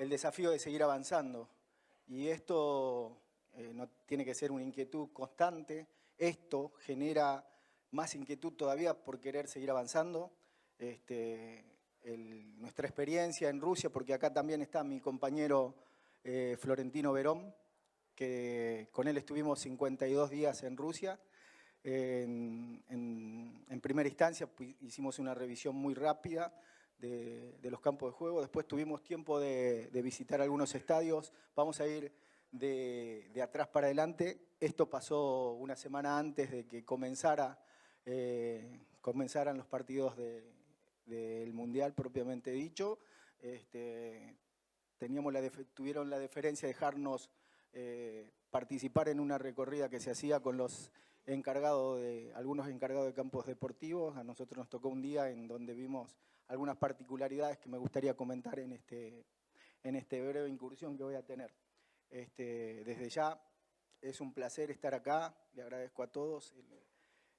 el desafío de seguir avanzando. Y esto no tiene que ser una inquietud constante, esto genera más inquietud todavía por querer seguir avanzando. Nuestra experiencia en Rusia, porque acá también está mi compañero Florentino Verón, que con él estuvimos 52 días en Rusia. En primera instancia hicimos una revisión muy rápida de los campos de juego. Después tuvimos tiempo de visitar algunos estadios. Vamos a ir de atrás para adelante. Esto pasó una semana antes de que comenzaran los partidos del Mundial propiamente dicho. Tuvieron la deferencia de dejarnos participar en una recorrida que se hacía con algunos encargados de campos deportivos. A nosotros nos tocó un día en donde vimos algunas particularidades que me gustaría comentar en esta breve incursión que voy a tener. Desde ya es un placer estar acá, le agradezco a todos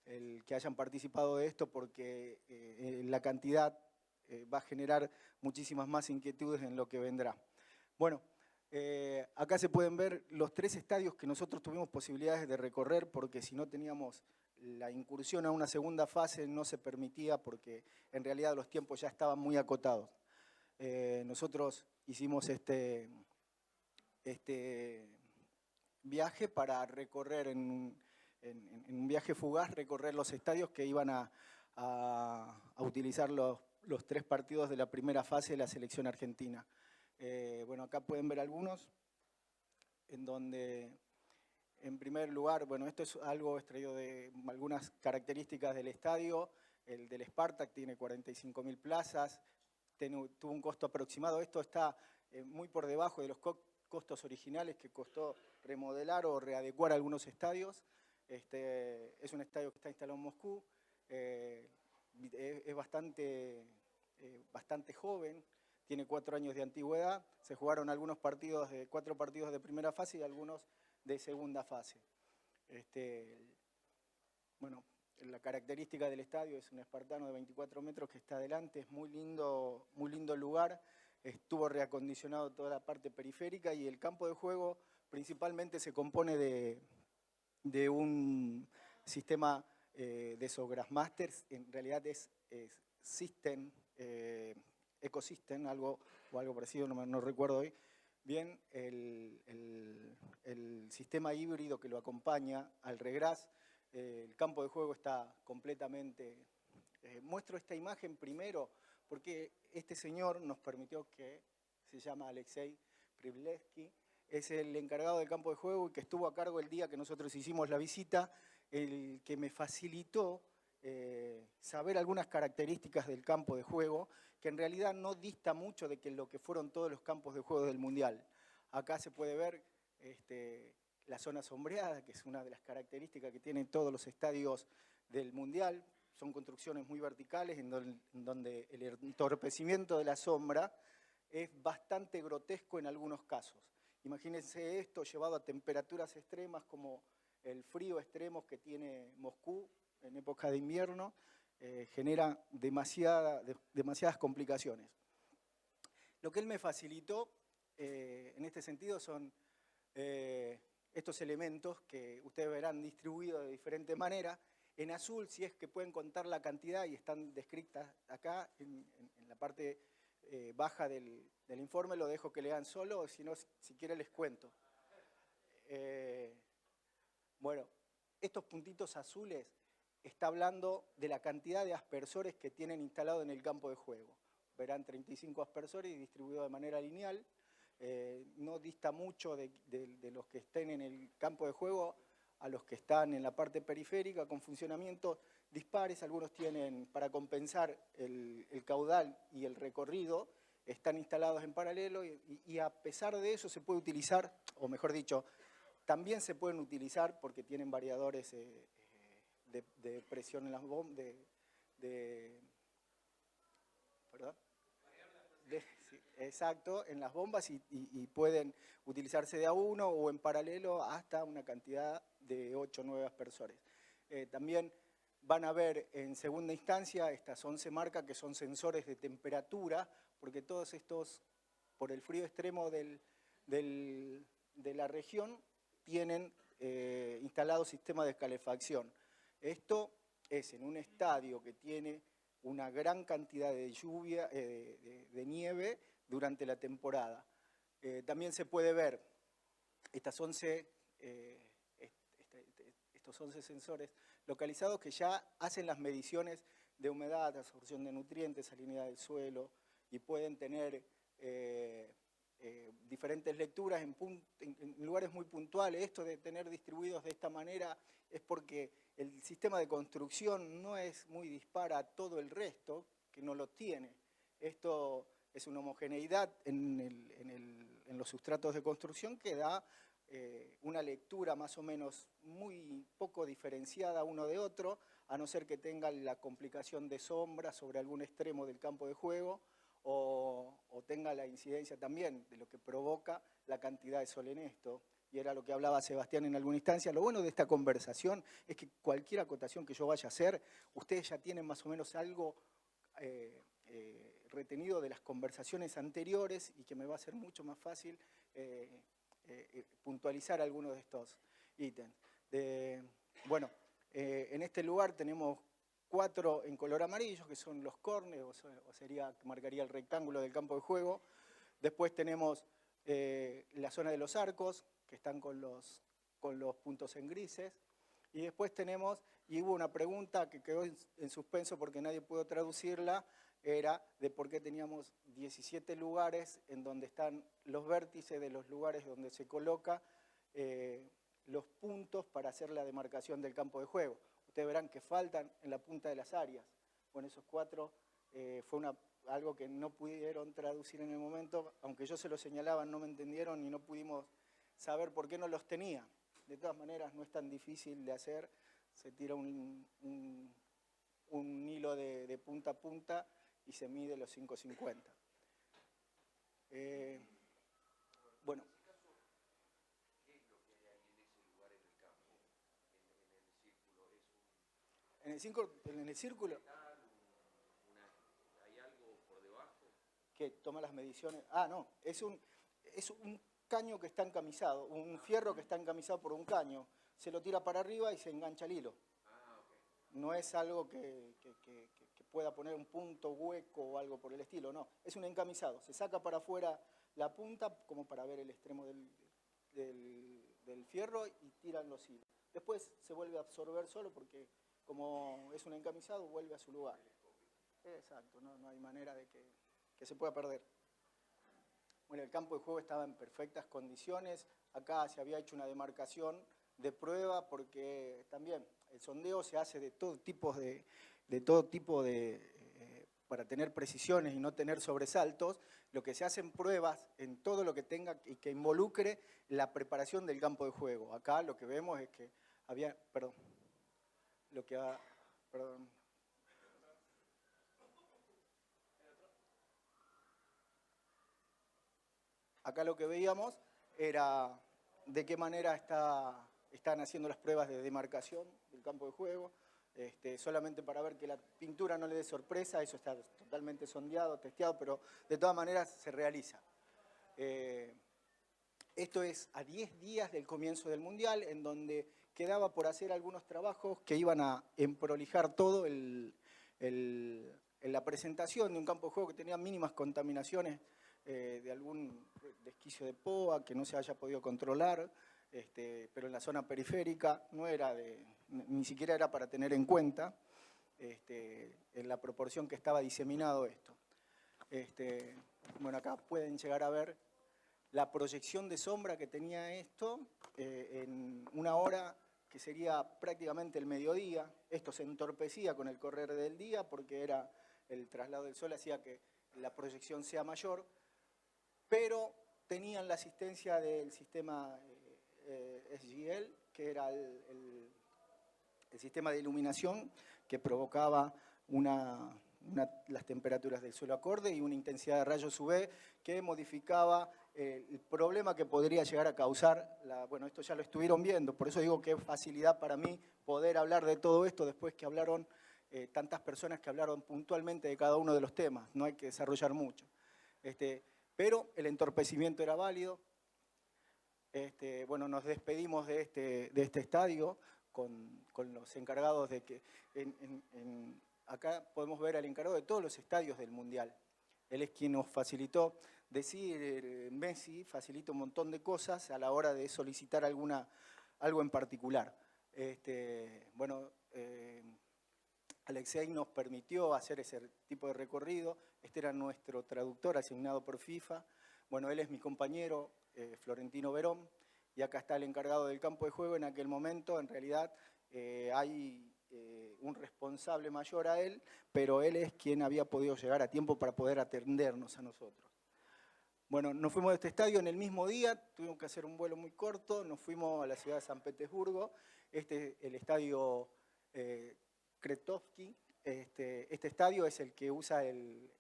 el que hayan participado de esto porque la cantidad va a generar muchísimas más inquietudes en lo que vendrá. Bueno, acá se pueden ver los 3 estadios que nosotros tuvimos posibilidades de recorrer porque si no teníamos la incursión a una segunda fase no se permitía porque en realidad los tiempos ya estaban muy acotados. Nosotros hicimos este viaje para recorrer en un viaje fugaz, recorrer los estadios que iban a utilizar los 3 partidos de la primera fase de la selección argentina. Bueno, acá pueden ver algunos, en donde, en primer lugar, bueno, esto es algo extraído de algunas características del estadio. El del Spartak tiene 45.000 plazas, tuvo un costo aproximado. Esto está muy por debajo de los costos originales que costó remodelar o readecuar algunos estadios. Es un estadio que está instalado en Moscú, es bastante joven, tiene 4 años de antigüedad, se jugaron 4 partidos de primera fase y algunos de segunda fase. Bueno, la característica del estadio es un espartano de 24 metros que está adelante, es muy lindo el lugar, estuvo reacondicionado toda la parte periférica y el campo de juego principalmente se compone de un sistema de Sograssmaster, en realidad es System, Ecosystem, algo parecido, no recuerdo hoy. Bien, el sistema híbrido que lo acompaña al regras, el campo de juego está completamente... muestro esta imagen primero porque este señor nos permitió se llama Alexei Privlevsky, es el encargado del campo de juego y que estuvo a cargo el día que nosotros hicimos la visita, el que me facilitó saber algunas características del campo de juego, que en realidad no dista mucho de lo que fueron todos los campos de juego del Mundial. Acá se puede ver la zona sombreada, que es una de las características que tienen todos los estadios del Mundial. Son construcciones muy verticales en donde el entorpecimiento de la sombra es bastante grotesco en algunos casos. Imagínense esto llevado a temperaturas extremas como el frío extremo que tiene Moscú en época de invierno, genera demasiadas complicaciones. Lo que él me facilitó en este sentido son estos elementos que ustedes verán distribuidos de diferente manera. En azul, si es que pueden contar la cantidad y están descritas acá en la parte baja del informe, lo dejo que lean solo, o si no, si quieren les cuento. Bueno, estos puntitos azules está hablando de la cantidad de aspersores que tienen instalado en el campo de juego. Verán 35 aspersores distribuidos de manera lineal, no dista mucho de los que estén en el campo de juego a los que están en la parte periférica con funcionamientos dispares. Algunos tienen, para compensar el caudal y el recorrido, están instalados en paralelo y a pesar de eso se puede utilizar, o mejor dicho, también se pueden utilizar porque tienen variadores de presión en las bombas, ¿perdón? Sí, exacto, en las bombas y pueden utilizarse de a uno o en paralelo hasta una cantidad de 8 o 9 aspersores. También van a ver en segunda instancia estas 11 marcas que son sensores de temperatura, porque todos estos por el frío extremo de la región, tienen instalados sistemas de calefacción. Esto es en un estadio que tiene una gran cantidad de lluvia, de nieve durante la temporada. También se puede ver estos 11 sensores localizados que ya hacen las mediciones de humedad, absorción de nutrientes, salinidad del suelo, y pueden tener diferentes lecturas en lugares muy puntuales. Esto de tener distribuidos de esta manera es porque el sistema de construcción no es muy dispar a todo el resto, que no lo tiene. Esto es una homogeneidad en los sustratos de construcción que da una lectura más o menos muy poco diferenciada uno de otro, a no ser que tenga la complicación de sombra sobre algún extremo del campo de juego, o tenga la incidencia también de lo que provoca la cantidad de sol en esto. Y era lo que hablaba Sebastián en alguna instancia. Lo bueno de esta conversación es que cualquier acotación que yo vaya a hacer, ustedes ya tienen más o menos algo retenido de las conversaciones anteriores, y que me va a ser mucho más fácil puntualizar algunos de estos ítems. Bueno, en este lugar tenemos 4 en color amarillo, que son los córneres, marcaría el rectángulo del campo de juego. Después tenemos la zona de los arcos, que están con los puntos en grises. Y después tenemos, y hubo una pregunta que quedó en suspenso porque nadie pudo traducirla, era de por qué teníamos 17 lugares en donde están los vértices de los lugares donde se coloca los puntos para hacer la demarcación del campo de juego. Ustedes verán que faltan en la punta de las áreas. Bueno, esos 4 fue algo que no pudieron traducir en el momento, aunque yo se lo señalaba, no me entendieron y no pudimos saber por qué no los tenía. De todas maneras, no es tan difícil de hacer, se tira un hilo de punta a punta y se mide los 5,50. Bueno. En el círculo. ¿Hay algo por debajo? Que toma las mediciones. Ah, no, es un caño que está encamisado, un fierro que está encamisado por un caño. Se lo tira para arriba y se engancha el hilo. Ah, okay. No es algo que pueda poner un punto hueco o algo por el estilo, no. Es un encamisado. Se saca para afuera la punta como para ver el extremo del fierro y tiran los hilos. Después se vuelve a absorber solo porque como es un encamisado, vuelve a su lugar. Exacto, no hay manera de que se pueda perder. Bueno, el campo de juego estaba en perfectas condiciones. Acá se había hecho una demarcación de prueba porque también el sondeo se hace de todo tipo para tener precisiones y no tener sobresaltos. Lo que se hacen pruebas en todo lo que tenga y que involucre la preparación del campo de juego. Acá lo que vemos es que había, acá lo que veíamos era de qué manera están haciendo las pruebas de demarcación del campo de juego, solamente para ver que la pintura no le dé sorpresa. Eso está totalmente sondeado, testeado, pero de todas maneras se realiza. Esto es a 10 días del comienzo del Mundial, en donde quedaba por hacer algunos trabajos que iban a emprolijar todo en la presentación de un campo de juego que tenía mínimas contaminaciones de algún desquicio de POA que no se haya podido controlar, pero en la zona periférica no era ni siquiera era para tener en cuenta en la proporción que estaba diseminado esto. Bueno, acá pueden llegar a ver la proyección de sombra que tenía esto en una hora que sería prácticamente el mediodía. Esto se entorpecía con el correr del día porque era el traslado del sol hacía que la proyección sea mayor, pero tenían la asistencia del sistema SGL, que era el sistema de iluminación que provocaba las temperaturas del suelo acorde y una intensidad de rayos UV que modificaba el problema que podría llegar a causar, bueno, esto ya lo estuvieron viendo, por eso digo que es facilidad para mí poder hablar de todo esto después que hablaron tantas personas que hablaron puntualmente de cada uno de los temas, no hay que desarrollar mucho. pero el entorpecimiento era válido. Bueno, nos despedimos de este estadio con los encargados de que... acá podemos ver al encargado de todos los estadios del Mundial. Él es quien nos facilitó. Messi facilita un montón de cosas a la hora de solicitar algo en particular. Bueno, Alexei nos permitió hacer ese tipo de recorrido. Este era nuestro traductor asignado por FIFA. Bueno, él es mi compañero, Florentino Verón, y acá está el encargado del campo de juego. En aquel momento, en realidad, hay un responsable mayor a él, pero él es quien había podido llegar a tiempo para poder atendernos a nosotros. Bueno, nos fuimos de este estadio en el mismo día, tuvimos que hacer un vuelo muy corto, nos fuimos a la ciudad de San Petersburgo, el estadio Kretovsky. Este estadio es el que usa el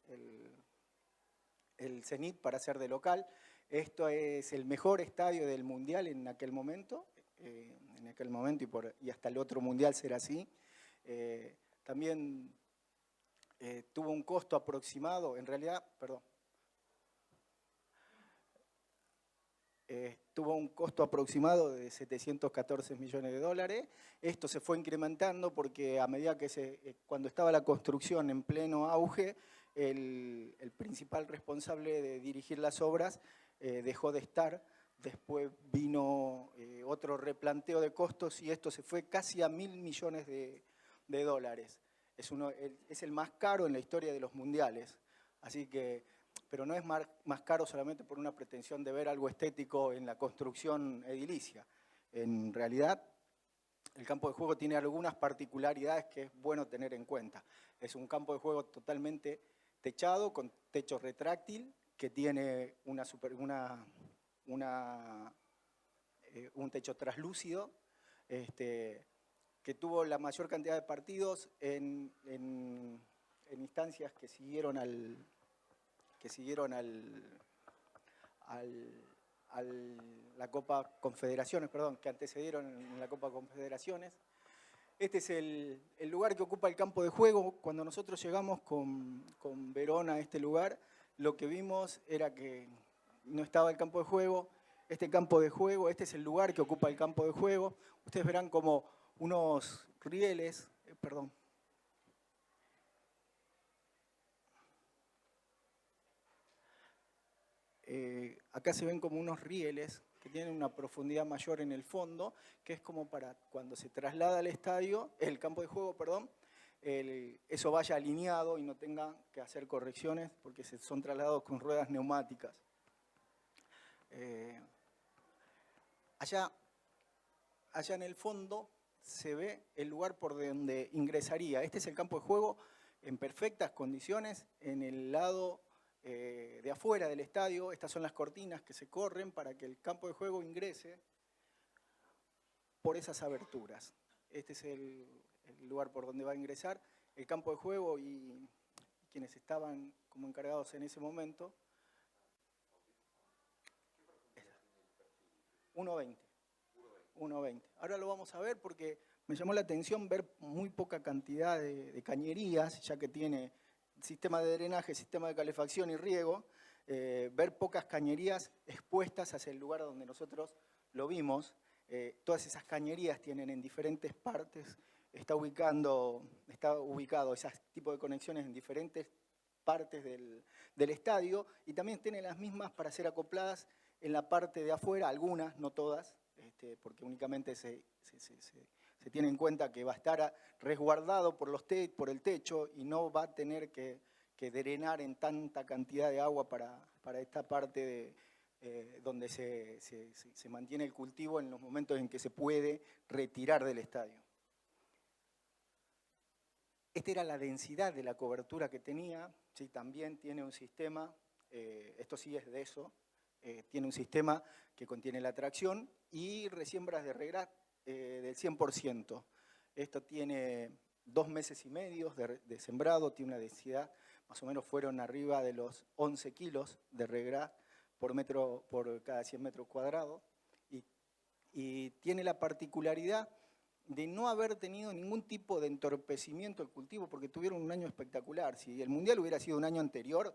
Zenit para hacer de local. Esto es el mejor estadio del Mundial en aquel momento, y hasta el otro Mundial será así. También tuvo un costo aproximado, en realidad, tuvo un costo aproximado de 714 millones de dólares. Esto se fue incrementando porque a medida que cuando estaba la construcción en pleno auge, el principal responsable de dirigir las obras dejó de estar. Después vino otro replanteo de costos y esto se fue casi a 1.000 millones de dólares. Es el más caro en la historia de los mundiales. Así que, pero no es más caro solamente por una pretensión de ver algo estético en la construcción edilicia. En realidad, el campo de juego tiene algunas particularidades que es bueno tener en cuenta. Es un campo de juego totalmente techado, con techo retráctil, que tiene un techo translúcido, que tuvo la mayor cantidad de partidos en instancias que siguieron la Copa Confederaciones, que antecedieron en la Copa Confederaciones. Este es el lugar que ocupa el campo de juego. Cuando nosotros llegamos con Verón a este lugar, lo que vimos era que no estaba el campo de juego. Este es el lugar que ocupa el campo de juego. Ustedes verán como unos rieles, acá se ven como unos rieles que tienen una profundidad mayor en el fondo, que es como para cuando se traslada al estadio, el campo de juego, eso vaya alineado y no tenga que hacer correcciones porque son trasladados con ruedas neumáticas. Allá en el fondo se ve el lugar por donde ingresaría. Este es el campo de juego en perfectas condiciones en el lado de afuera del estadio. Estas son las cortinas que se corren para que el campo de juego ingrese por esas aberturas. Este es el lugar por donde va a ingresar el campo de juego y quienes estaban como encargados en ese momento. 1.20. Ahora lo vamos a ver porque me llamó la atención ver muy poca cantidad de cañerías, ya que tiene sistema de drenaje, sistema de calefacción y riego, ver pocas cañerías expuestas hacia el lugar donde nosotros lo vimos. Todas esas cañerías tienen en diferentes partes, está ubicado ese tipo de conexiones en diferentes partes del estadio y también tienen las mismas para ser acopladas en la parte de afuera, algunas, no todas, porque únicamente se tiene en cuenta que va a estar resguardado por el techo y no va a tener que drenar en tanta cantidad de agua para esta parte donde se mantiene el cultivo en los momentos en que se puede retirar del estadio. Esta era la densidad de la cobertura que tenía. Sí, también tiene un sistema, esto sí es de eso, tiene un sistema que contiene la tracción y resiembras de regras del 100%. Esto tiene 2 meses y medio de sembrado, tiene una densidad, más o menos fueron arriba de los 11 kilos de regras por cada 100 metros cuadrados. Y tiene la particularidad de no haber tenido ningún tipo de entorpecimiento del cultivo, porque tuvieron un año espectacular. Si el Mundial hubiera sido un año anterior,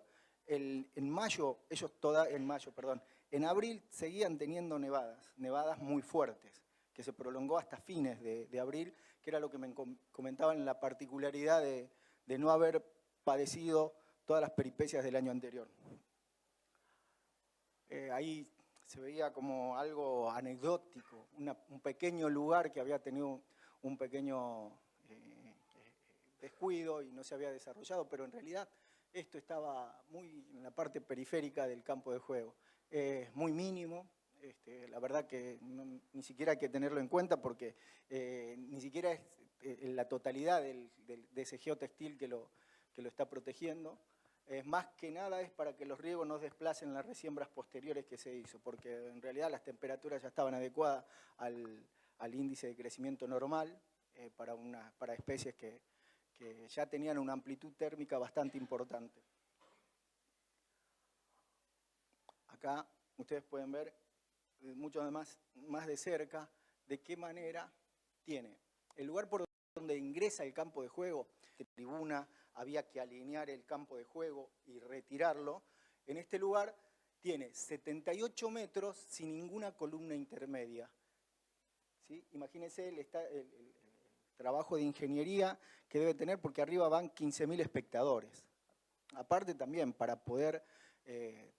en abril seguían teniendo nevadas muy fuertes, que se prolongó hasta fines de abril, que era lo que me comentaban, la particularidad de no haber padecido todas las peripecias del año anterior. Ahí se veía como algo anecdótico, un pequeño lugar que había tenido un pequeño descuido y no se había desarrollado, pero en realidad esto estaba muy en la parte periférica del campo de juego. Es muy mínimo, la verdad que ni siquiera hay que tenerlo en cuenta porque ni siquiera es la totalidad de ese geotextil que lo está protegiendo. Más que nada es para que los riegos no desplacen las resiembras posteriores que se hizo, porque en realidad las temperaturas ya estaban adecuadas al índice de crecimiento normal para especies que ya tenían una amplitud térmica bastante importante. Acá ustedes pueden ver mucho más de cerca de qué manera tiene el lugar por donde ingresa el campo de juego, de tribuna, había que alinear el campo de juego y retirarlo. En este lugar tiene 78 metros sin ninguna columna intermedia. ¿Sí? Imagínense el trabajo de ingeniería que debe tener, porque arriba van 15.000 espectadores. Aparte también, para poder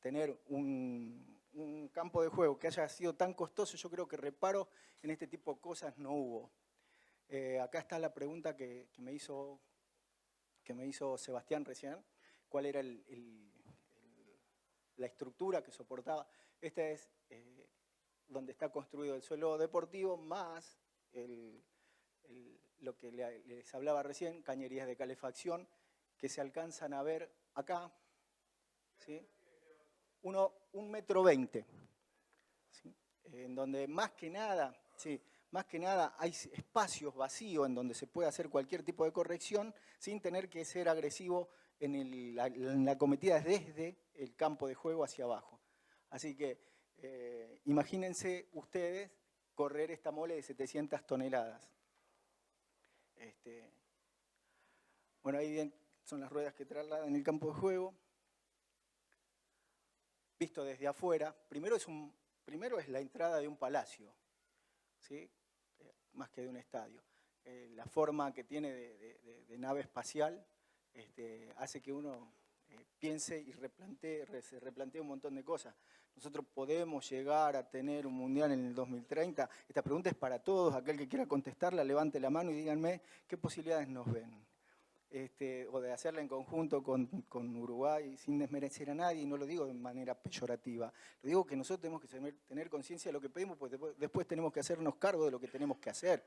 tener un campo de juego que haya sido tan costoso, yo creo que reparo en este tipo de cosas no hubo. Acá está la pregunta que me hizo Sebastián recién, cuál era la estructura que soportaba. Esta es donde está construido el suelo deportivo, más lo que les hablaba recién, cañerías de calefacción, que se alcanzan a ver acá, ¿sí? 1,20 metros, ¿sí? En donde más que nada hay espacios vacíos en donde se puede hacer cualquier tipo de corrección sin tener que ser agresivo en la acometida desde el campo de juego hacia abajo. Así que imagínense ustedes correr esta mole de 700 toneladas. Bueno, ahí bien son las ruedas que trasladan el campo de juego. Visto desde afuera, primero es la entrada de un palacio, ¿sí? Más que de un estadio. La forma que tiene de nave espacial hace que uno piense y se replantee un montón de cosas. Nosotros podemos llegar a tener un mundial en el 2030. Esta pregunta es para todos. Aquel que quiera contestarla, levante la mano y díganme qué posibilidades nos ven. O de hacerla en conjunto con Uruguay, sin desmerecer a nadie, y no lo digo de manera peyorativa. Lo digo que nosotros tenemos que tener conciencia de lo que pedimos, porque después tenemos que hacernos cargo de lo que tenemos que hacer.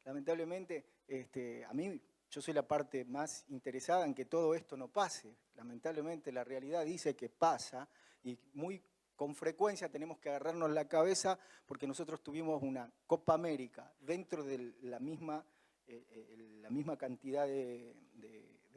Lamentablemente, yo soy la parte más interesada en que todo esto no pase. Lamentablemente la realidad dice que pasa y con frecuencia tenemos que agarrarnos la cabeza porque nosotros tuvimos una Copa América dentro de la misma cantidad de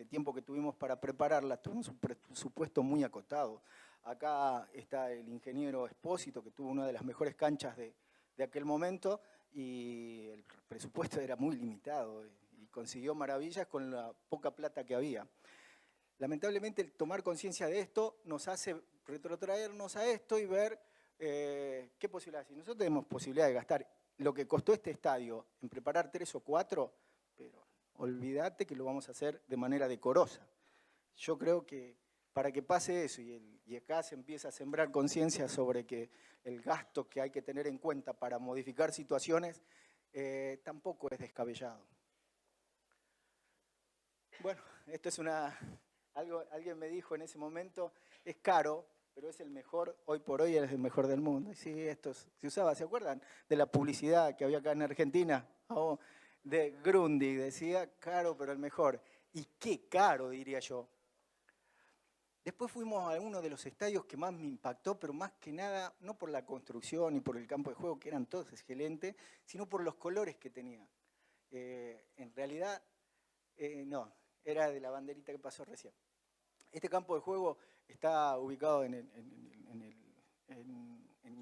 tiempo que tuvimos para prepararla, tuvimos un presupuesto muy acotado. Acá está el ingeniero Espósito, que tuvo una de las mejores canchas de aquel momento, y el presupuesto era muy limitado y consiguió maravillas con la poca plata que había. Lamentablemente, el tomar conciencia de esto nos hace retrotraernos a esto y ver qué posibilidades. Si nosotros tenemos posibilidad de gastar lo que costó este estadio en preparar 3 o 4, pero olvídate que lo vamos a hacer de manera decorosa. Yo creo que para que pase eso y acá se empieza a sembrar conciencia sobre que el gasto que hay que tener en cuenta para modificar situaciones tampoco es descabellado. Bueno, esto es alguien me dijo en ese momento, es caro, pero es el mejor, hoy por hoy es el mejor del mundo. Y sí, esto se usaba, ¿se acuerdan de la publicidad que había acá en Argentina? Oh, de Grundig, decía, caro pero el mejor. Y qué caro, diría yo. Después fuimos a uno de los estadios que más me impactó, pero más que nada, no por la construcción y por el campo de juego, que eran todos excelentes, sino por los colores que tenía. En realidad, no, era de la banderita que pasó recién. Este campo de juego está ubicado en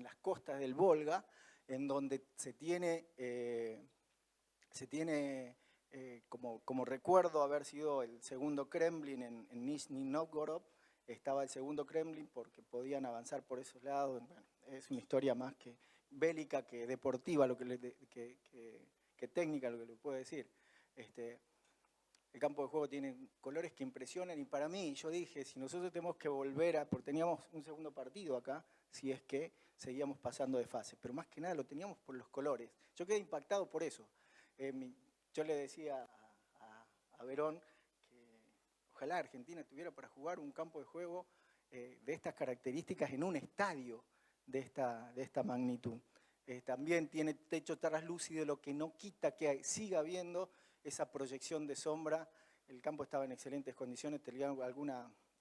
las costas del Volga, en donde se tiene como recuerdo haber sido el segundo Kremlin en Nizhny Novgorod, estaba el segundo Kremlin porque podían avanzar por esos lados. Bueno, es una historia más que bélica que deportiva, que técnica, lo que le puedo decir. El campo de juego tiene colores que impresionan y para mí, yo dije, si nosotros tenemos que volver porque teníamos un segundo partido acá, si es que seguíamos pasando de fase, pero más que nada lo teníamos por los colores. Yo quedé impactado por eso. Yo le decía a Verón que ojalá Argentina tuviera para jugar un campo de juego de estas características en un estadio de esta magnitud. También tiene techo translúcido, lo que no quita que siga habiendo esa proyección de sombra. El campo estaba en excelentes condiciones, tenía algún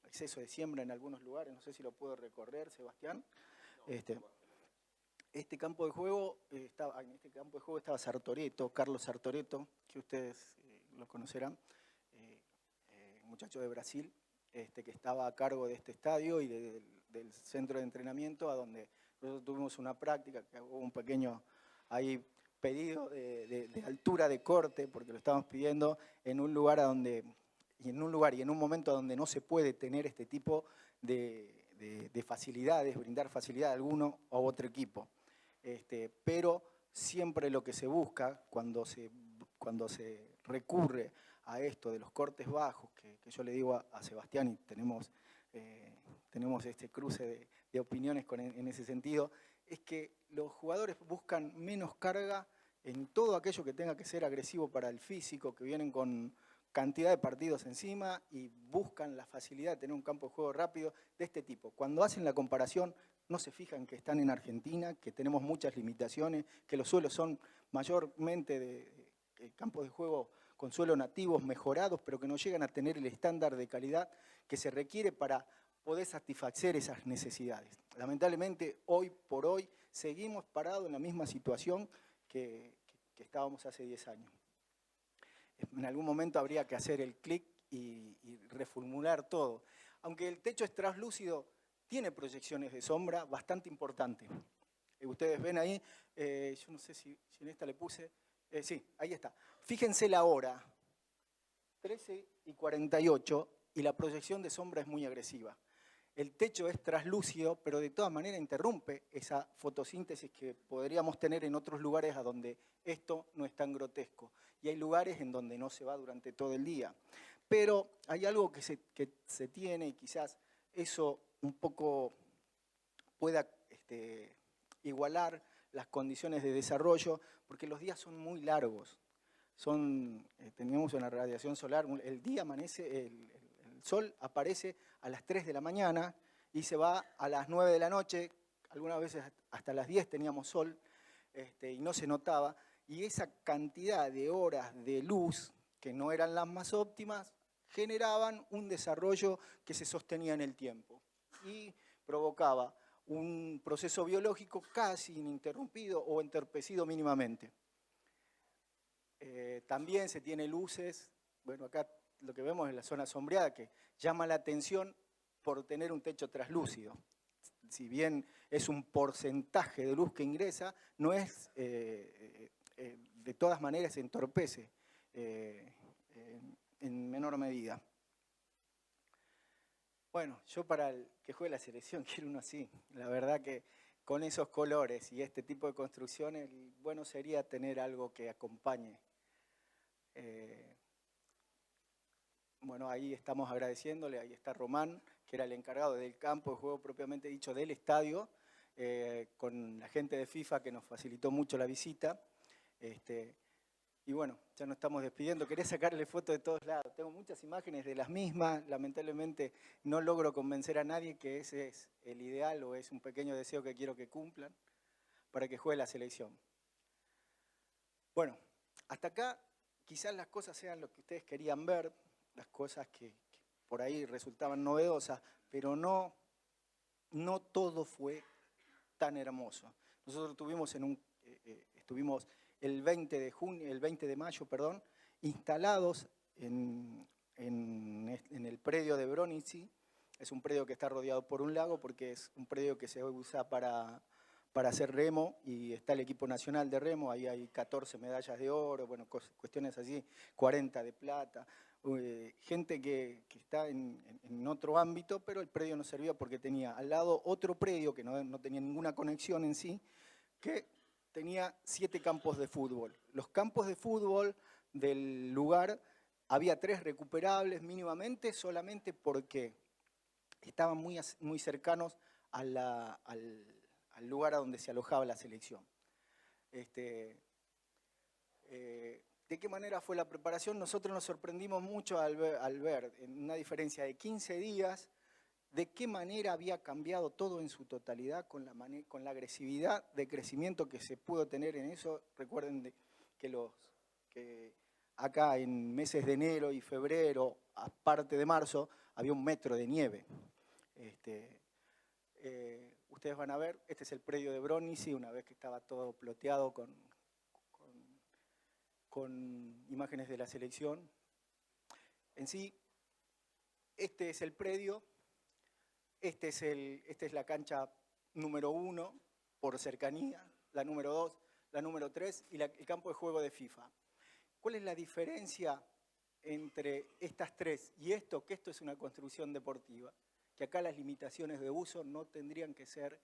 exceso de siembra en algunos lugares, no sé si lo puedo recorrer, Sebastián. Este campo de juego, en este campo de juego estaba Sartoreto, Carlos Sartoreto, que ustedes lo conocerán, muchacho de Brasil, que estaba a cargo de este estadio y del centro de entrenamiento, a donde nosotros tuvimos una práctica, que hubo un pequeño ahí pedido de altura de corte, porque lo estábamos pidiendo en un lugar y en un momento donde no se puede tener este tipo de facilidades, brindar facilidad a alguno u otro equipo. Pero siempre lo que se busca cuando se recurre a esto de los cortes bajos, que yo le digo a Sebastián, y tenemos este cruce de opiniones en ese sentido, es que los jugadores buscan menos carga en todo aquello que tenga que ser agresivo para el físico, que vienen con cantidad de partidos encima y buscan la facilidad de tener un campo de juego rápido de este tipo. Cuando hacen la comparación, no se fijan que están en Argentina, que tenemos muchas limitaciones, que los suelos son mayormente de campos de juego con suelos nativos mejorados, pero que no llegan a tener el estándar de calidad que se requiere para poder satisfacer esas necesidades. Lamentablemente, hoy por hoy, seguimos parados en la misma situación que estábamos hace 10 años. En algún momento habría que hacer el clic y reformular todo. Aunque el techo es translúcido, tiene proyecciones de sombra bastante importantes. Ustedes ven ahí, yo no sé si en esta le puse, sí, ahí está. Fíjense la hora, 13:48, y la proyección de sombra es muy agresiva. El techo es translúcido, pero de todas maneras interrumpe esa fotosíntesis que podríamos tener en otros lugares a donde esto no es tan grotesco. Y hay lugares en donde no se va durante todo el día. Pero hay algo que se tiene y quizás eso un poco pueda igualar las condiciones de desarrollo, porque los días son muy largos. Tenemos una radiación solar, el día amanece, el sol aparece a las 3 de la mañana y se va a las 9 de la noche, algunas veces hasta las 10 teníamos sol y no se notaba, y esa cantidad de horas de luz, que no eran las más óptimas, generaban un desarrollo que se sostenía en el tiempo y provocaba un proceso biológico casi ininterrumpido o entorpecido mínimamente. También se tiene luces, bueno, acá lo que vemos es la zona sombreada, que llama la atención por tener un techo translúcido. Si bien es un porcentaje de luz que ingresa, no es, de todas maneras se entorpece en menor medida. Bueno, yo para el que juegue la selección quiero uno así. La verdad que con esos colores y este tipo de construcciones, bueno sería tener algo que acompañe. Bueno, ahí estamos agradeciéndole, ahí está Román, que era el encargado del campo de juego propiamente dicho del estadio, con la gente de FIFA que nos facilitó mucho la visita. Y bueno, ya nos estamos despidiendo. Quería sacarle fotos de todos lados. Tengo muchas imágenes de las mismas. Lamentablemente no logro convencer a nadie que ese es el ideal o es un pequeño deseo que quiero que cumplan para que juegue la selección. Bueno, hasta acá quizás las cosas sean lo que ustedes querían ver, las cosas que por ahí resultaban novedosas, pero no todo fue tan hermoso. Nosotros estuvimos el 20 de mayo, instalados en el predio de Bronici. Es un predio que está rodeado por un lago porque es un predio que se usa para hacer remo y está el equipo nacional de remo, ahí hay 14 medallas de oro, bueno, cuestiones así, 40 de plata. gente que está en otro ámbito, pero el predio no servía porque tenía al lado otro predio que no tenía ninguna conexión en sí, que tenía 7 campos de fútbol. Los campos de fútbol del lugar, había 3 recuperables mínimamente, solamente porque estaban muy cercanos al lugar a donde se alojaba la selección. ¿De qué manera fue la preparación? Nosotros nos sorprendimos mucho al ver en una diferencia de 15 días de qué manera había cambiado todo en su totalidad con la agresividad de crecimiento que se pudo tener en eso. Recuerden que acá en meses de enero y febrero, aparte de marzo, había 1 metro de nieve. Ustedes van a ver, este es el predio de Bronici, una vez que estaba todo ploteado con imágenes de la selección. En sí, este es el predio, esta es la cancha número 1 por cercanía, la número 2, la número 3 y el campo de juego de FIFA. ¿Cuál es la diferencia entre estas 3 y esto? Que esto es una construcción deportiva, que acá las limitaciones de uso no tendrían que ser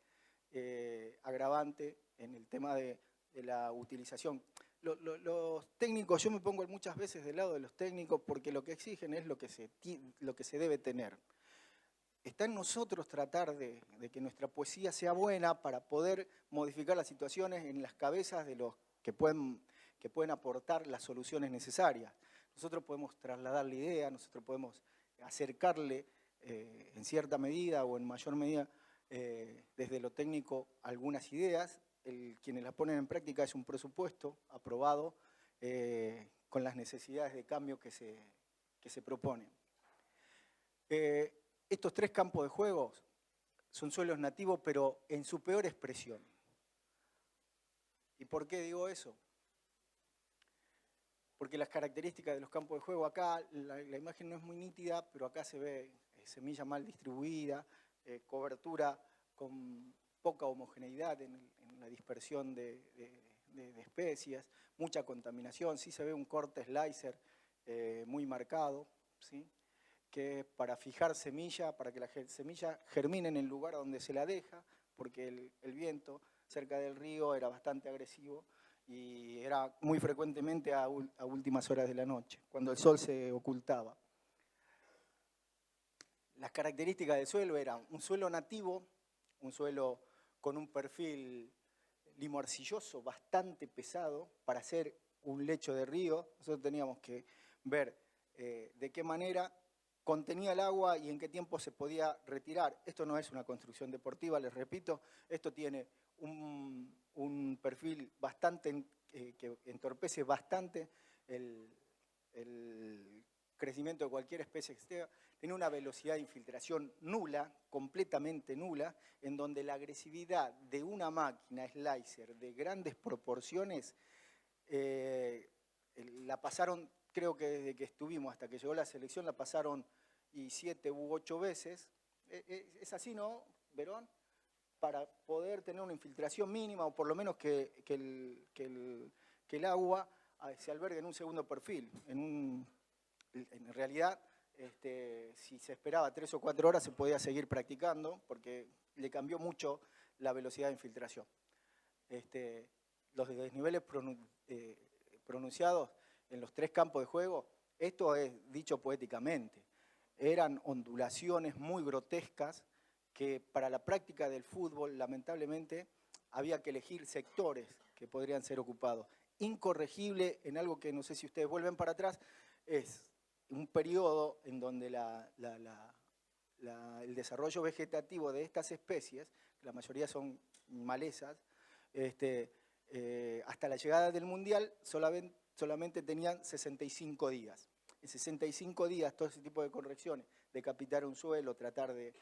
agravante en el tema de la utilización. Los técnicos, yo me pongo muchas veces del lado de los técnicos porque lo que exigen es lo que se debe tener. Está en nosotros tratar de que nuestra poesía sea buena para poder modificar las situaciones en las cabezas de los que pueden aportar las soluciones necesarias. Nosotros podemos trasladar la idea, nosotros podemos acercarle en cierta medida o en mayor medida desde lo técnico algunas ideas. Quienes las ponen en práctica es un presupuesto aprobado con las necesidades de cambio que se proponen. Estos 3 campos de juego son suelos nativos, pero en su peor expresión. ¿Y por qué digo eso? Porque las características de los campos de juego, acá la imagen no es muy nítida, pero acá se ve semilla mal distribuida, cobertura con poca homogeneidad en la dispersión de especies, mucha contaminación, sí se ve un corte slicer muy marcado, ¿sí? Que es para fijar semilla, para que la semilla germine en el lugar donde se la deja, porque el viento cerca del río era bastante agresivo y era muy frecuentemente a últimas horas de la noche, cuando el sol se ocultaba. Las características del suelo eran un suelo nativo, un suelo con un perfil limo-arcilloso bastante pesado para hacer un lecho de río. Nosotros teníamos que ver de qué manera contenía el agua y en qué tiempo se podía retirar. Esto no es una construcción deportiva, les repito, esto tiene un perfil bastante que entorpece bastante el crecimiento de cualquier especie externa. Tiene una velocidad de infiltración nula, completamente nula, en donde la agresividad de una máquina slicer de grandes proporciones la pasaron, creo que desde que estuvimos hasta que llegó la selección, la pasaron 7 u 8 veces. Es así, ¿no, Verón? Para poder tener una infiltración mínima o por lo menos que el agua se albergue en un segundo perfil. En realidad, si se esperaba 3 o 4 horas se podía seguir practicando porque le cambió mucho la velocidad de infiltración. Los desniveles pronunciados en los 3 campos de juego, esto es dicho poéticamente, eran ondulaciones muy grotescas que para la práctica del fútbol, lamentablemente, había que elegir sectores que podrían ser ocupados. Incorregible en algo que no sé si ustedes vuelven para atrás, es un periodo en donde el desarrollo vegetativo de estas especies, la mayoría son malezas, hasta la llegada del Mundial solamente tenían 65 días. En 65 días todo ese tipo de correcciones, de capitar un suelo, tratar de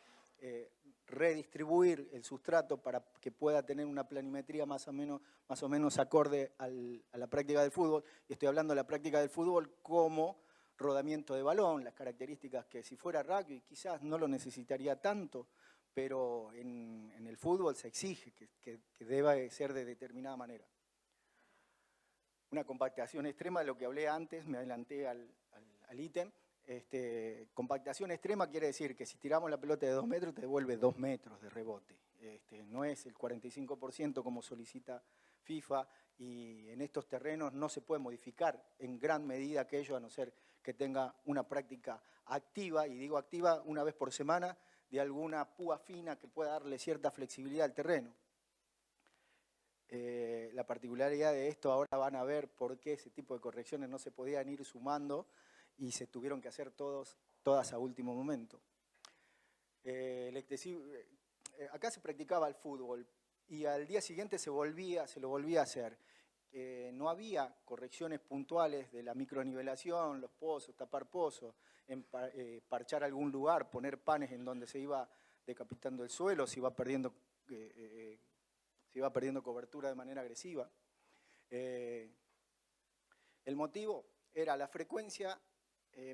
redistribuir el sustrato para que pueda tener una planimetría más o menos acorde a la práctica del fútbol. Y estoy hablando de la práctica del fútbol como rodamiento de balón, las características que si fuera rugby quizás no lo necesitaría tanto, pero en el fútbol se exige que deba ser de determinada manera. Una compactación extrema de lo que hablé antes, me adelanté al al ítem. Compactación extrema quiere decir que si tiramos la pelota de 2 metros te devuelve 2 metros de rebote. No es el 45% como solicita FIFA, y en estos terrenos no se puede modificar en gran medida aquello, a no ser que tenga una práctica activa, y digo activa una vez por semana, de alguna púa fina que pueda darle cierta flexibilidad al terreno. La particularidad de esto, ahora van a ver por qué ese tipo de correcciones no se podían ir sumando y se tuvieron que hacer todas a último momento. Acá se practicaba el fútbol y al día siguiente se lo volvía a hacer. No había correcciones puntuales de la micronivelación, los pozos, tapar pozos, parchar algún lugar, poner panes en donde se iba decapitando el suelo, se iba perdiendo cobertura de manera agresiva. El motivo era la frecuencia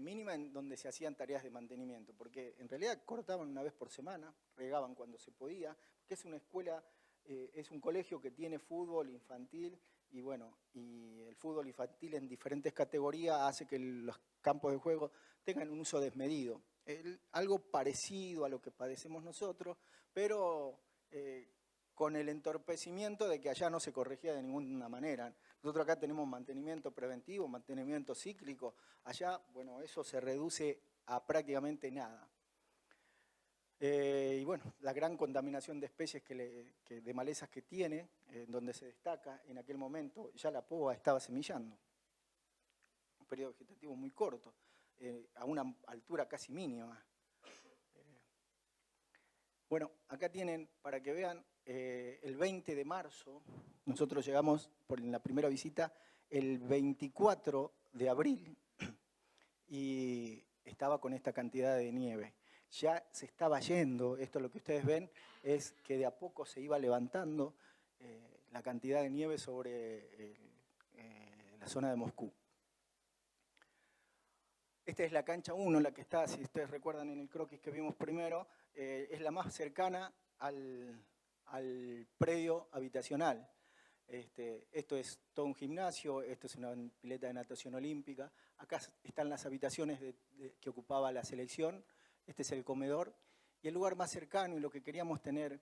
mínima en donde se hacían tareas de mantenimiento, porque en realidad cortaban una vez por semana, regaban cuando se podía, porque es una escuela, es un colegio que tiene fútbol infantil, y bueno, y el fútbol infantil en diferentes categorías hace que los campos de juego tengan un uso desmedido. Algo parecido a lo que padecemos nosotros, pero con el entorpecimiento de que allá no se corregía de ninguna manera. Nosotros acá tenemos mantenimiento preventivo, mantenimiento cíclico. Allá, bueno, eso se reduce a prácticamente nada. Y bueno, la gran contaminación de especies de malezas que tiene, donde se destaca en aquel momento, ya la poa estaba semillando. Un periodo vegetativo muy corto, a una altura casi mínima. Bueno, acá tienen, para que vean, el 20 de marzo, nosotros llegamos en la primera visita el 24 de abril y estaba con esta cantidad de nieve. Ya se estaba yendo, esto lo que ustedes ven es que de a poco se iba levantando la cantidad de nieve sobre la zona de Moscú. Esta es la cancha 1, la que está, si ustedes recuerdan en el croquis que vimos primero, es la más cercana al predio habitacional. Esto es todo un gimnasio, esto es una pileta de natación olímpica. Acá están las habitaciones que ocupaba la selección, este es el comedor. Y el lugar más cercano y lo que queríamos tener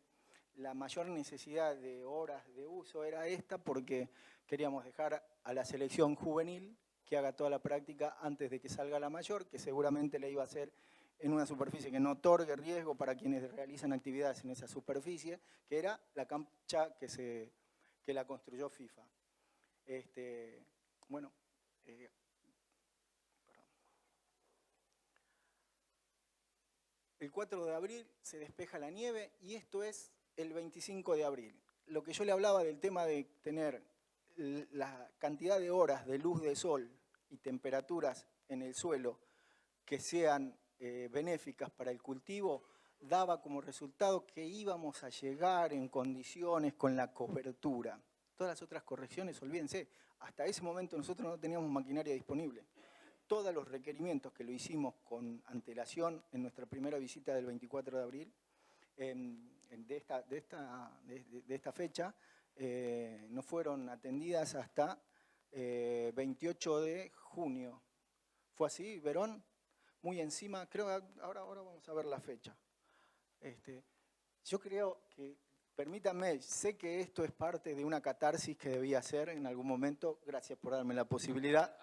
la mayor necesidad de horas de uso era esta, porque queríamos dejar a la selección juvenil que haga toda la práctica antes de que salga la mayor, que seguramente la iba a hacer en una superficie que no otorgue riesgo para quienes realizan actividades en esa superficie, que era la cancha que la construyó FIFA. Bueno, el 4 de abril se despeja la nieve y esto es el 25 de abril. Lo que yo le hablaba del tema de tener la cantidad de horas de luz de sol y temperaturas en el suelo que sean benéficas para el cultivo, daba como resultado que íbamos a llegar en condiciones con la cobertura. Todas las otras correcciones, olvídense, hasta ese momento nosotros no teníamos maquinaria disponible. Todos los requerimientos que lo hicimos con antelación en nuestra primera visita del 24 de abril, de esta fecha, no fueron atendidas hasta 28 de junio. ¿Fue así, Verón? Muy encima, creo que ahora vamos a ver la fecha. Yo creo que, permítanme, sé que esto es parte de una catarsis que debía hacer en algún momento, gracias por darme la posibilidad.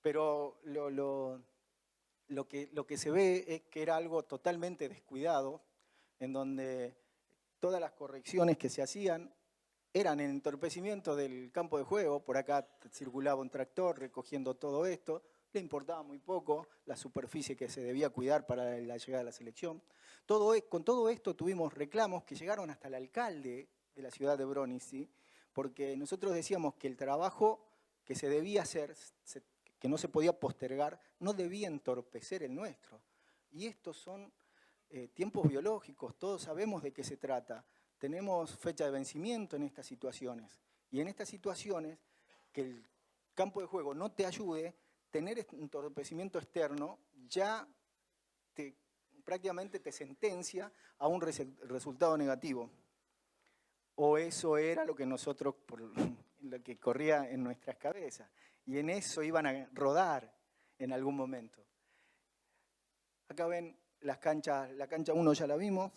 Pero lo que se ve es que era algo totalmente descuidado, en donde todas las correcciones que se hacían eran en entorpecimiento del campo de juego. Por acá circulaba un tractor recogiendo todo esto, le importaba muy poco la superficie que se debía cuidar para la llegada de la selección. Con todo esto tuvimos reclamos que llegaron hasta el alcalde de la ciudad de Bronici, porque nosotros decíamos que el trabajo que se debía hacer, que no se podía postergar, no debía entorpecer el nuestro. Y estos son tiempos biológicos, todos sabemos de qué se trata. Tenemos fecha de vencimiento en estas situaciones. Y en estas situaciones, que el campo de juego no te ayude, tener entorpecimiento externo ya prácticamente te sentencia a un resultado negativo. O eso era lo que nosotros, lo que corría en nuestras cabezas. Y en eso iban a rodar en algún momento. Acá ven las canchas, la cancha 1 ya la vimos,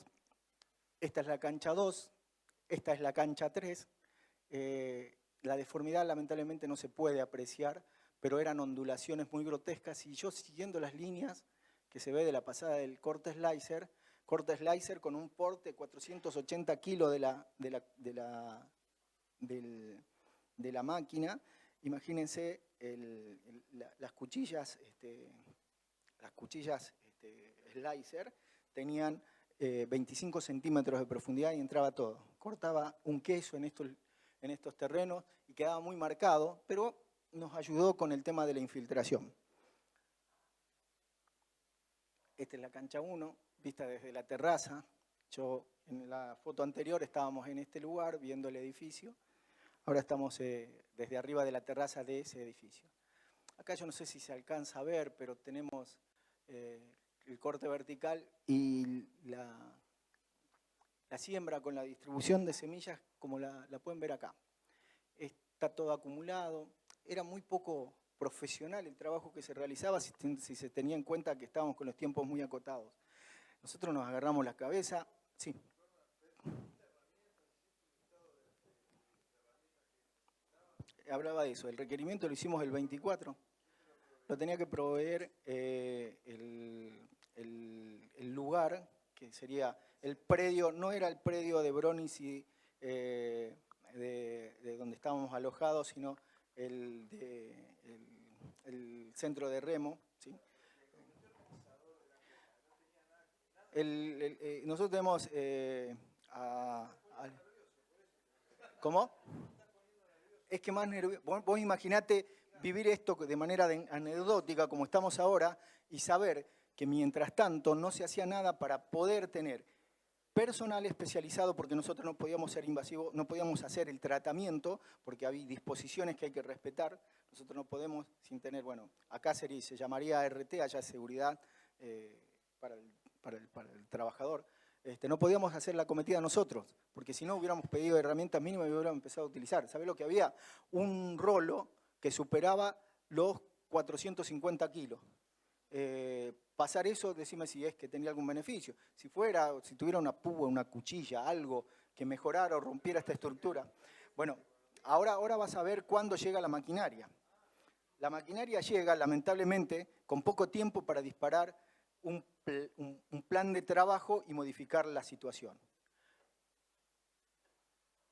esta es la cancha 2, esta es la cancha 3. La deformidad lamentablemente no se puede apreciar, pero eran ondulaciones muy grotescas y yo siguiendo las líneas que se ve de la pasada del corte slicer con un porte 480 kilos de la máquina, imagínense las cuchillas slicer tenían 25 centímetros de profundidad y entraba todo. Cortaba un queso en estos terrenos y quedaba muy marcado, pero nos ayudó con el tema de la infiltración. Esta es la cancha 1, vista desde la terraza. Yo en la foto anterior estábamos en este lugar viendo el edificio. Ahora estamos desde arriba de la terraza de ese edificio. Acá yo no sé si se alcanza a ver, pero tenemos el corte vertical y la siembra con la distribución de semillas como la pueden ver acá. Está todo acumulado. Era muy poco profesional el trabajo que se realizaba si se tenía en cuenta que estábamos con los tiempos muy acotados. Nosotros nos agarramos la cabeza. Sí. Hablaba de eso. El requerimiento lo hicimos el 24. Lo tenía que proveer el lugar, que sería el predio, no era el predio de Bronici de donde estábamos alojados, sino el centro de remo. ¿Sí? Nosotros tenemos... ¿Cómo? Es que más nervioso. Vos imaginate vivir esto de manera anecdótica como estamos ahora y saber que mientras tanto no se hacía nada para poder tener personal especializado, porque nosotros no podíamos ser invasivos, no podíamos hacer el tratamiento, porque había disposiciones que hay que respetar. Nosotros no podemos sin tener, bueno, acá se llamaría RT, allá seguridad para el trabajador. No podíamos hacer la cometida nosotros, porque si no hubiéramos pedido herramientas mínimas y hubiéramos empezado a utilizar. ¿Sabés lo que había? Un rolo que superaba los 450 kilos. Pasar eso, decime si es que tenía algún beneficio. Si tuviera una púa, una cuchilla, algo que mejorara o rompiera esta estructura. Bueno, ahora vas a ver cuándo llega la maquinaria. La maquinaria llega, lamentablemente, con poco tiempo para disparar un plan de trabajo y modificar la situación.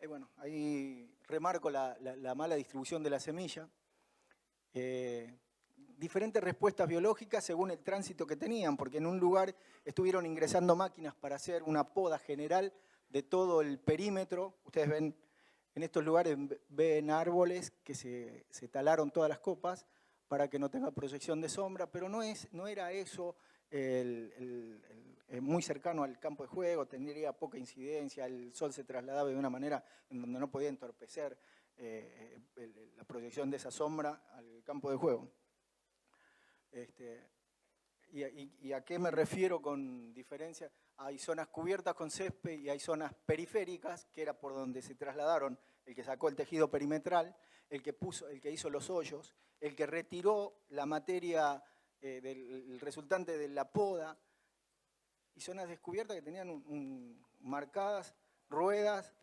Bueno, ahí remarco la mala distribución de la semilla. Diferentes respuestas biológicas según el tránsito que tenían, porque en un lugar estuvieron ingresando máquinas para hacer una poda general de todo el perímetro. Ustedes ven, en estos lugares ven árboles que se talaron todas las copas para que no tenga proyección de sombra, pero no era eso muy cercano al campo de juego, tendría poca incidencia, el sol se trasladaba de una manera en donde no podía entorpecer la proyección de esa sombra al campo de juego. ¿Y a qué me refiero con diferencia? Hay zonas cubiertas con césped y hay zonas periféricas, que era por donde se trasladaron el que sacó el tejido perimetral, el que hizo los hoyos, el que retiró la materia el resultante de la poda, y zonas descubiertas que tenían marcadas ruedas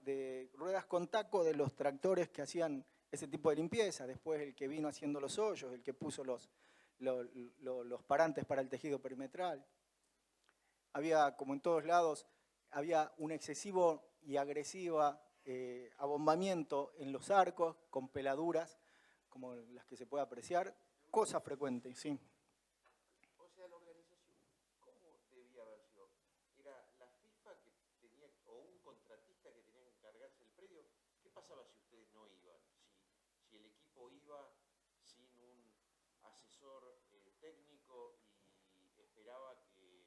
con taco de los tractores que hacían ese tipo de limpieza. Después el que vino haciendo los hoyos, el que puso los parantes para el tejido perimetral. Había, como en todos lados, había un excesivo y agresivo abombamiento en los arcos con peladuras, como las que se puede apreciar, cosa frecuente, sí. O sea, la organización, ¿cómo debía haber sido? ¿Era la FIFA que tenía, o un contratista que tenía que encargarse del predio? ¿Qué pasaba si ustedes no iban? Si el equipo iba sin un asesor técnico y esperaba que